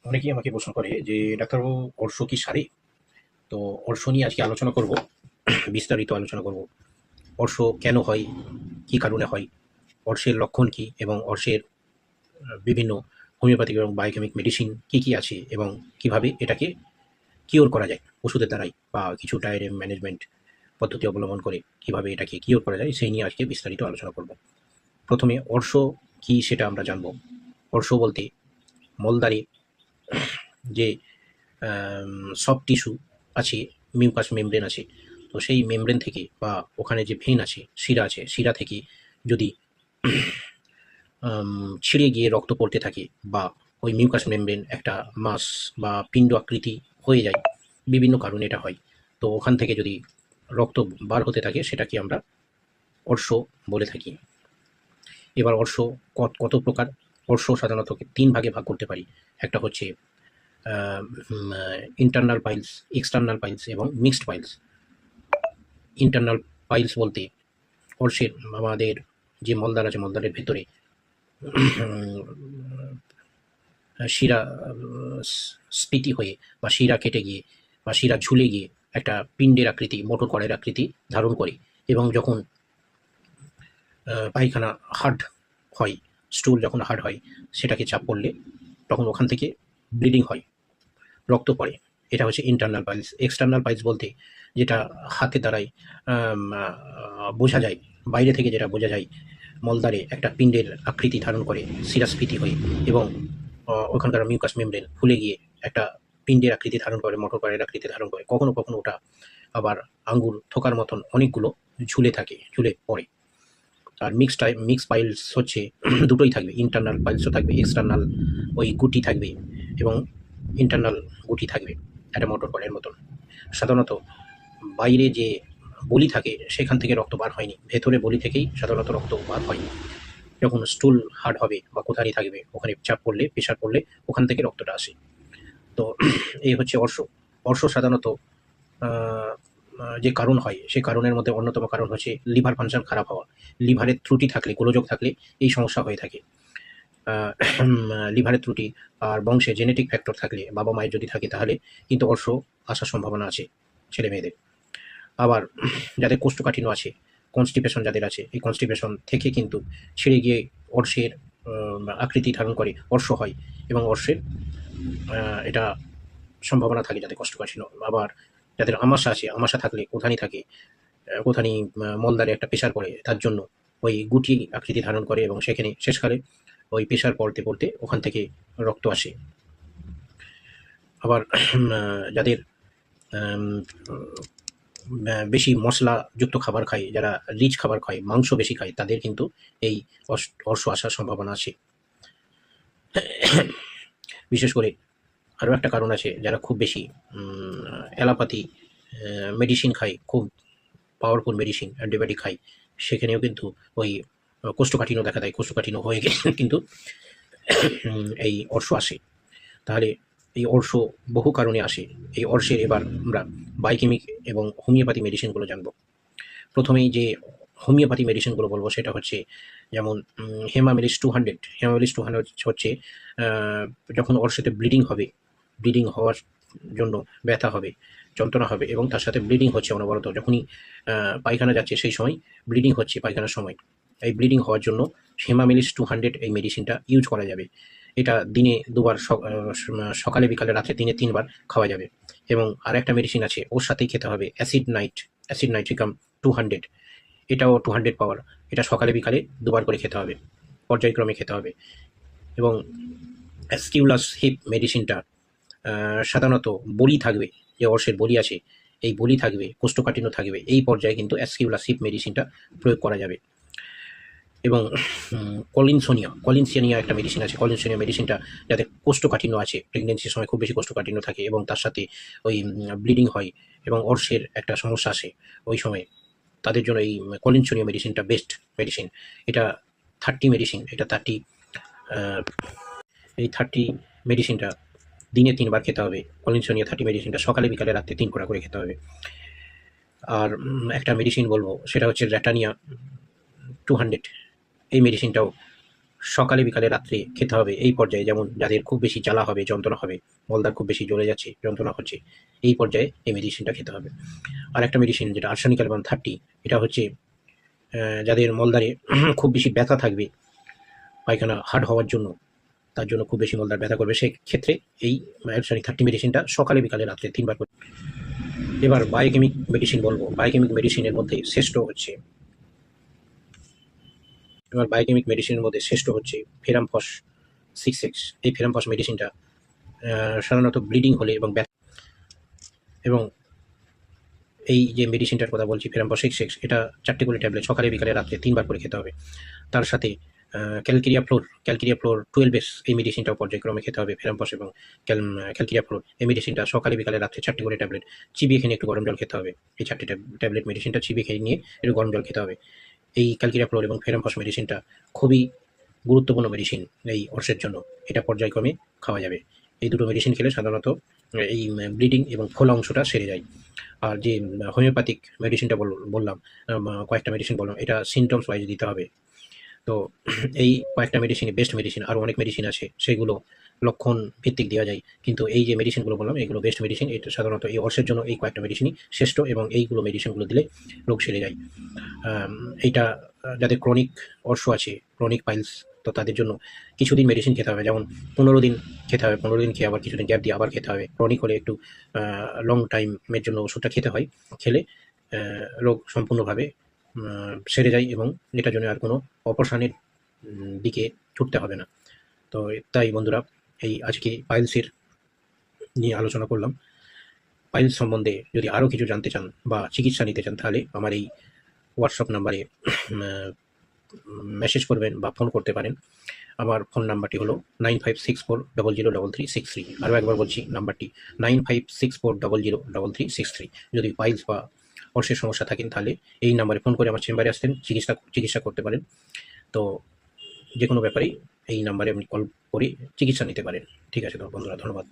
অনেকেই আমাকে প্রশ্ন করে যে ডাক্তারবাবু অর্শ কি সারে? তো অর্শ নিয়ে আজকে আলোচনা করব, বিস্তারিত আলোচনা করব। অর্শ কেন হয়, কি কারণে হয়, অর্শের লক্ষণ কি, এবং অর্শের বিভিন্ন হোমিওপ্যাথিক এবং বায়োকেমিক মেডিসিন কি কি আছে, এবং কিভাবে এটাকে কিওর করা যায় ওষুধের দ্বারাই বা কিছু ডায়েরি ম্যানেজমেন্ট পদ্ধতি অবলম্বন করে কিভাবে এটাকে কিওর করা যায় সেই নিয়ে আজকে বিস্তারিত আলোচনা করব। প্রথমে অর্শ কি সেটা আমরা জানব। অর্শ বলতে মলদ্বারে যে সফট টিস্যু আছে, মিউকাস মেমব্রেন আছে, তো সেই মেমব্রেন থেকে বা ওখানে যে ভেন আছে, শিরা আছে, শিরা থেকে যদি ছিঁড়ে গিয়ে রক্ত পড়তে থাকে বা ওই মিউকাস মেমব্রেন একটা মাস বা পিণ্ড আকৃতি হয়ে যায়, বিভিন্ন কারণে এটা হয়। তো ওখান থেকে যদি রক্ত বার হতে থাকে সেটাকে আমরা অর্শ বলে থাকি। এবার অর্শ কত কত প্রকার? অর্শ সাধারণত তিন ভাগে ভাগ করতে পারি। একটা হচ্ছে ইন্টারনাল পাইলস, এক্সটার্নাল পাইলস এবং মিক্সড পাইলস। ইন্টারনাল পাইলস বলতে অর্শের আমাদের যে মলদ্বার আছে, মলদ্বারের ভেতরে শিরা স্ফীতি হয়ে বা শিরা কেটে গিয়ে বা শিরা ঝুলে গিয়ে একটা পিণ্ডের আকৃতি, মোটর কড়াইয়ের আকৃতি ধারণ করে, এবং যখন পায়খানা হার্ড হয়, স্টুল যখন হার্ড হয়, সেটাকে চাপ পড়লে তখন ওখান থেকে ব্লিডিং হয়, রক্ত পড়ে। এটা হচ্ছে ইন্টারনাল পাইলস। এক্সটার্নাল পাইলস বলতে যেটা হাতে দ্বারাই বোঝা যায়, বাইরে থেকে যেটা বোঝা যায়, মলদ্বারে একটা পিণ্ডের আকৃতি ধারণ করে শিরাস্ফীতি হয়ে, এবং ওখানকার মিউকাস মেমব্রেন ফুলে গিয়ে একটা পিণ্ডের আকৃতি ধারণ করে, মোটর কড়াইয়ের আকৃতি ধারণ করে। কখনো কখনো ওটা আবার আঙ্গুর থোকার মতন অনেকগুলো ঝুলে থাকে, ঝুলে পড়ে। আর মিক্স পাইলস হচ্ছে দুটোই থাকবে, ইন্টারনাল পাইলসও থাকবে, এক্সটার্নাল ওই গুটি থাকবে, এবং ইন্টারনাল গুটি থাকবে একটা মোটর কড়াইয়ের মতন। সাধারণত বাইরে যে বলি থাকে সেখান থেকে রক্ত বার হয়নি, ভেতরে বলি থেকেই সাধারণত রক্ত বার হয়। যখন স্টুল হার্ড হবে বা কোথারি থাকবে, ওখানে চাপ পড়লে, প্রেশার পড়লে ওখান থেকে রক্তটা আসে। তো এই হচ্ছে অর্শ। অর্শ সাধারণত যে কারণ হয়, সেই কারণের মধ্যে অন্যতম কারণ হচ্ছে লিভার ফাংশন খারাপ হওয়া। লিভারের ত্রুটি থাকলে, গোলযোগ থাকলে এই সমস্যা হয়ে থাকে। লিভারের ত্রুটি আর বংশে জেনেটিক ফ্যাক্টর থাকলে, বাবা মায়ের যদি থাকে, তাহলে কিন্তু অর্শ আসার সম্ভাবনা আছে ছেলে মেয়েদের। আবার যাদের কোষ্ঠকাঠিন্য আছে, কনস্টিপেশন যাদের আছে, এই কনস্টিপেশন থেকে কিন্তু ছিঁড়ে গিয়ে অর্শের আকৃতি ধারণ করে অর্শ হয়, এবং অর্শের এটা সম্ভাবনা থাকে যাদের কোষ্ঠকাঠিন্য। আবার যাদের আমাশা আছে, আমাশা থাকলে কোথানি থাকে, কোথানি মলদ্বারে একটা প্রেশার পড়ে, তার জন্য ওই গুটি আকৃতি ধারণ করে, এবং সেখানে শেষকালে ওই প্রেশার পড়তে পড়তে ওখান থেকে রক্ত আসে। আবার যাদের বেশি মশলাযুক্ত খাবার খায়, যারা রিচ খাবার খায়, মাংস বেশি খায়, তাদের কিন্তু এই অর্শ আসার সম্ভাবনা আছে। বিশেষ করে আরও একটা কারণ আছে, যারা খুব বেশি অ্যালোপ্যাথি মেডিসিন খায়, খুব পাওয়ারফুল মেডিসিন অ্যান্টিবায়োটিক খায়, সেখানেও কিন্তু ওই কোষ্ঠকাঠিন্য দেখা দেয়, কোষ্ঠকাঠিন্য হয়ে গেলে কিন্তু এই অর্শ আসে। তাহলে এই অর্শ বহু কারণে আসে। এই অর্শের এবার আমরা বায়োকেমিক এবং হোমিওপ্যাথি মেডিসিনগুলো জানবো। প্রথমেই যে হোমিওপ্যাথি মেডিসিনগুলো বলবো সেটা হচ্ছে যেমন হেমামেলিস 200। হেমামেলিস 200 হচ্ছে যখন অর্শেতে ব্লিডিং হবে, ব্লিডিং হওয়ার জন্য ব্যথা হবে, যন্ত্রণা হবে, এবং তার সাথে ব্লিডিং হচ্ছে অনবরত, যখনই পায়খানা যাচ্ছে সেই সময় ব্লিডিং হচ্ছে পায়খানার সময়, এই ব্লিডিং হওয়ার জন্য হেমামেলিস 200 এই মেডিসিনটা ইউজ করা যাবে। এটা দিনে দুবার, সকালে বিকালে রাত্রে দিনে 3 বার খাওয়া যাবে। এবং আরেকটা মেডিসিন আছে, ওর সাথেই খেতে হবে, অ্যাসিড নাইট্রিকাম 200। এটাও 200 পাওয়ার। এটা সকালে বিকালে দুবার করে খেতে হবে, পর্যায়ক্রমে খেতে হবে। এবং অ্যাসকিউলাস হিপ মেডিসিনটা সাধারণত বলি থাকবে, যে অর্শের বলি আছে, এই বলি থাকবে, কোষ্ঠকাঠিন্য থাকবে, এই পর্যায়ে কিন্তু অ্যাসকিউলাস হিপ মেডিসিনটা প্রয়োগ করা যাবে। এবং কলিনসোনিয়া একটা মেডিসিন আছে, কলিনসোনিয়া মেডিসিনটা যাদের কোষ্ঠকাঠিন্য আছে, প্রেগনেন্সির সময় খুব বেশি কোষ্ঠকাঠিন্য থাকে, এবং তার সাথে ওই ব্লিডিং হয়, এবং অর্শের একটা সমস্যা আসে ওই সময়ে, তাদের জন্য এই কলিনসোনিয়া মেডিসিনটা বেস্ট মেডিসিন। এটা 30 মেডিসিন, এটা 30 এই 30 মেডিসিনটা দিনে 3 বার খেতে হবে। কলিনসোনিয়া 30 মেডিসিনটা সকালে বিকালে রাত্রে 3 কোড়া করে খেতে হবে। আর একটা মেডিসিন বলবো, সেটা হচ্ছে র্যাটানিয়া 200। এই মেডিসিনটাও সকালে বিকালে রাত্রে খেতে হবে এই পর্যায়ে, যেমন যাদের খুব বেশি জ্বালা হবে, যন্ত্রণা হবে, মলদার খুব বেশি জ্বলে যাচ্ছে, যন্ত্রণা হচ্ছে, এই পর্যায়ে এই মেডিসিনটা খেতে হবে। আর একটা মেডিসিন যেটা আর্সেনিক অ্যালবাম 30, এটা হচ্ছে যাদের মলদারে খুব বেশি ব্যথা থাকবে, পায়খানা হার্ড হওয়ার জন্য, তার জন্য খুব বেশি মলদার ব্যথা করবে, সেক্ষেত্রে এই আর্সেনিক 30 মেডিসিনটা সকালে বিকালে রাত্রে 3 বার করে। এবার বায়োকেমিক মেডিসিন বলবো। বায়োকেমিক মেডিসিনের মধ্যে শ্রেষ্ঠ হচ্ছে ফেরামফস 6X। এই ফেরামফস মেডিসিনটা সাধারণত ব্লিডিং হলে এবং এই যে মেডিসিনটার কথা বলছি ফেরামফস 6X, এটা 4টে করে ট্যাবলেট সকালে বিকালে রাত্রে 3 বার করে খেতে হবে। তার সাথে ক্যালকেরিয়া ফ্লোর 12S, এই মেডিসিনটাও পর্যায়ক্রমে খেতে হবে। ফেরামফস এবং ক্যালকেরিয়া ফ্লোর, এই মেডিসিনটা সকালে বিকালে রাত্রে 4টে করে ট্যাবলেট চিবিয়ে খেয়ে একটু গরম জল খেতে হবে। এই 4টে ট্যাবলেট মেডিসিনটা চিবিয়ে খেয়ে নিয়ে একটু গরম জল খেতে হবে। এই ক্যালকেরিয়া ফ্লোর এবং ফেরামফস মেডিসিনটা খুবই গুরুত্বপূর্ণ মেডিসিন এই অর্শের জন্য, এটা পর্যায়ক্রমে খাওয়া যাবে। এই দুটো মেডিসিন খেলে সাধারণত এই ব্লিডিং এবং ফোলা অংশটা সেরে যায়। আর যে হোমিওপ্যাথিক মেডিসিনটা বললাম, কয়েকটা মেডিসিন বললাম, এটা সিমটমস ওয়াইজ দিতে হবে। তো এই কয়েকটা মেডিসিনই বেস্ট মেডিসিন, আরও অনেক মেডিসিন আছে সেগুলো লক্ষণ ভিত্তিক দেওয়া যায়, কিন্তু এই যে মেডিসিনগুলো বললাম এগুলো বেস্ট মেডিসিন। এটা সাধারণত এই অর্শের জন্য এই কয়েকটা মেডিসিনই শ্রেষ্ঠ, এবং এইগুলো মেডিসিনগুলো দিলে রোগ সেরে যায়। এইটা যাদের ক্রনিক অর্শ আছে, ক্রনিক পাইলস, তো তাদের জন্য কিছুদিন মেডিসিন খেতে হবে, যেমন 15 দিন খেতে হবে, 15 দিন খেয়ে আবার কিছুদিন গ্যাপ দিয়ে আবার খেতে হবে। ক্রনিক হলে একটু লং টাইমের জন্য ওষুধটা খেতে হয়, খেলে রোগ সম্পূর্ণভাবে সেরে যায় এবং এটার জন্য আর কোনো অপারেশনের দিকে ছুটতে হবে না। তো তাই বন্ধুরা, এই আজকে পাইলসের নিয়ে আলোচনা করলাম। পাইলস সম্বন্ধে যদি আরও কিছু জানতে চান বা চিকিৎসা নিতে চান, তাহলে আমার এই হোয়াটসঅ্যাপ নাম্বারে মেসেজ করবেন বা ফোন করতে পারেন। আমার ফোন নাম্বারটি হলো 9564003363। আরও একবার বলছি নাম্বারটি 9564003363। যদি পাইলস বা অর্শের সমস্যা থাকেন তাহলে এই নাম্বারে ফোন করে আমার চেম্বারে আসতেন, চিকিৎসা করতে পারেন। তো যে কোনো ব্যাপারেই এই নাম্বারে আপনি কল করে চিকিৎসা নিতে পারেন। ঠিক আছে তো বন্ধুরা, ধন্যবাদ।